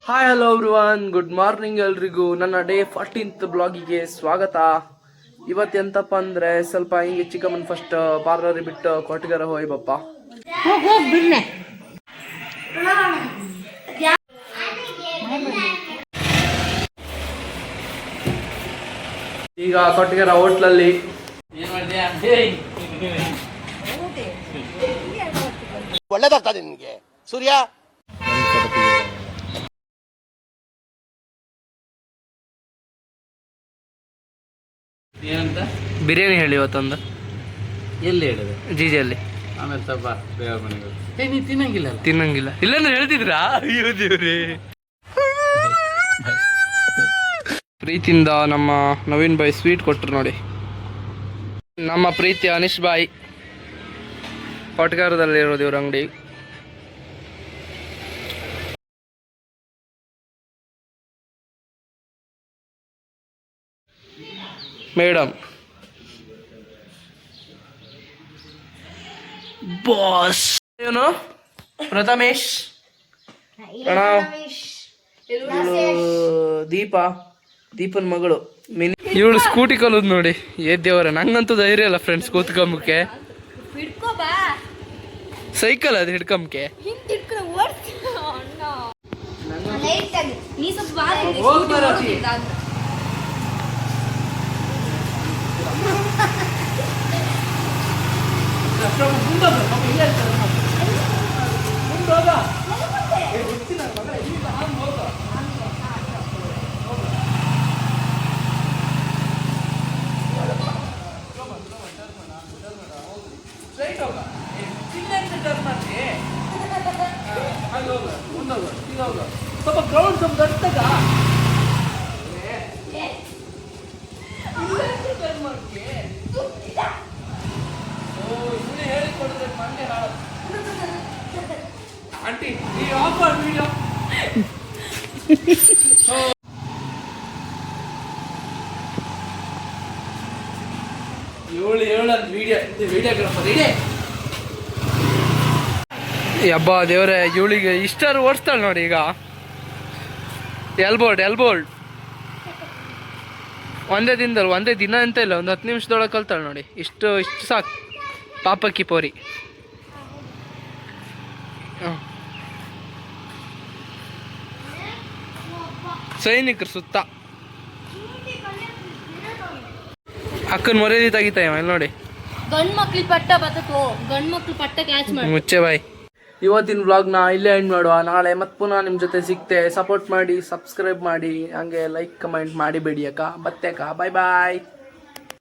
Hi hello everyone, good morning ಎಲ್ರಿಗೂ. ನನ್ನ day 14th ಬ್ಲಾಗಿಗೆ ಸ್ವಾಗತ. ಇವತ್ತು ಎಂತಪ್ಪ ಅಂದರೆ ಸ್ವಲ್ಪ ಹಿಂಗೆ ಚಿಕ್ಕಮ್ಮನ ಫಸ್ಟ್ ಪಾರ್ಲರ್ ಬಿಟ್ಟು ಕೊಟ್ಟಿಗೆರೆ ಹೋಯ್ ಬಪ್ಪ. ಈಗ ಕೊಟ್ಟಿಗೆರೆ ಹೋಟ್ಲಲ್ಲಿ ಒಳ್ಳೇದಾಗ್ತದೆ ನಿನ್ಗೆ ಸೂರ್ಯ. ಏನಂತ ಬಿರಿಯಾನಿ ಹೇಳಿ ಇವತ್ತೊಂದು. ಎಲ್ಲಿ ಹೇಳಿದೆ? ಜೀಜಲ್ಲಿ. ಆಮೇಲೆ ಸ್ವಲ್ಪ ದೇವ್ರ ಮನೆಗೆ ನೀ ತಿನ್ನಂಗಿಲ್ಲ ಇಲ್ಲಾಂದ್ರೆ ಹೇಳ್ತಿದ್ರಾ? ಅಯ್ಯೋ ದೇವ್ರಿ. ಪ್ರೀತಿಯಿಂದ ನಮ್ಮ ನವೀನ್ ಬಾಯ್ ಸ್ವೀಟ್ ಕೊಟ್ಟರು ನೋಡಿ. ನಮ್ಮ ಪ್ರೀತಿ ಅನೀಶ್ ಬಾಯ್ ಕೊಟ್ಗಾರದಲ್ಲಿ ಇರೋದು ಇವ್ರ ಅಂಗಡಿ. ಮೇಡಮ್ ಬಾಸ್ ಏನು ಪ್ರಥಮೇಶ್ ದೀಪನ್ ಮಗಳು ಇವಳು ಸ್ಕೂಟಿ ಕಲೋದು ನೋಡಿ. ದೇವರ ನಂಗಂತೂ ಧೈರ್ಯ ಇಲ್ಲ ಫ್ರೆಂಡ್ಸ್ ಕೂತ್ಕೊಂಬಕ್ಕೆ. ಸೈಕಲ್ ಅದು ಹಿಡ್ಕೊಂಬಕ್ಕೆ ಸ್ವಲ್ಪ ಗ್ರೌಂಡ್ ಸ್ವಲ್ಪ ದೊಡ್ಡದ ಹೇಳಿಕೊಡಿದ್ರೆ ಮಂಡೆ ಆಂಟಿ ಈ ಆಫರ್ ವಿಡಿಯೋ ವಿಡಿಯೋಗ್ರಾಫರ್ ಇದೆ. ಹಬ್ಬ ದೇವ್ರೆ, ಇವಳಿಗೆ ಇಷ್ಟಾರು ಓಡಿಸ್ತಾಳೆ ನೋಡಿ. ಈಗ ಎಲ್ಬೋಲ್ಡ್ ಒಂದೇ ದಿನ ಅಂತ ಇಲ್ಲ, ಒಂದು 10 ನಿಮಿಷದೊಳಗೆ ಕಲ್ತಾಳೆ ನೋಡಿ. ಇಷ್ಟು ಸಾಕು ಪಾಪಕ್ಕಿ ಪೋರಿ. ಸೈನಿಕರು ಸುತ್ತ ಅಕ್ಕನ ಮೊರೆದಿ ತೆಗಿತಾಯ ಇಲ್ಲಿ ನೋಡಿ. ಮುಚ್ಚೆ ಬಾಯ್. ಇವತ್ತಿನ ವ್ಲಾಗ್ನ ಇಲ್ಲೇ ಎಂಡ್ ಮಾಡುವ. ನಾಳೆ ಮತ್ತೆ ಪುನಃ ನಿಮ್ಮ ಜೊತೆ ಸಿಗ್ತೆ. ಸಪೋರ್ಟ್ ಮಾಡಿ, ಸಬ್ಸ್ಕ್ರೈಬ್ ಮಾಡಿ, ಹಂಗೆ ಲೈಕ್ ಕಮೆಂಟ್ ಮಾಡಿಬೇಡಿ ಅಕ್ಕ. ಬತ್ತೆ ಅಕ್ಕ, ಬಾಯ್ ಬಾಯ್.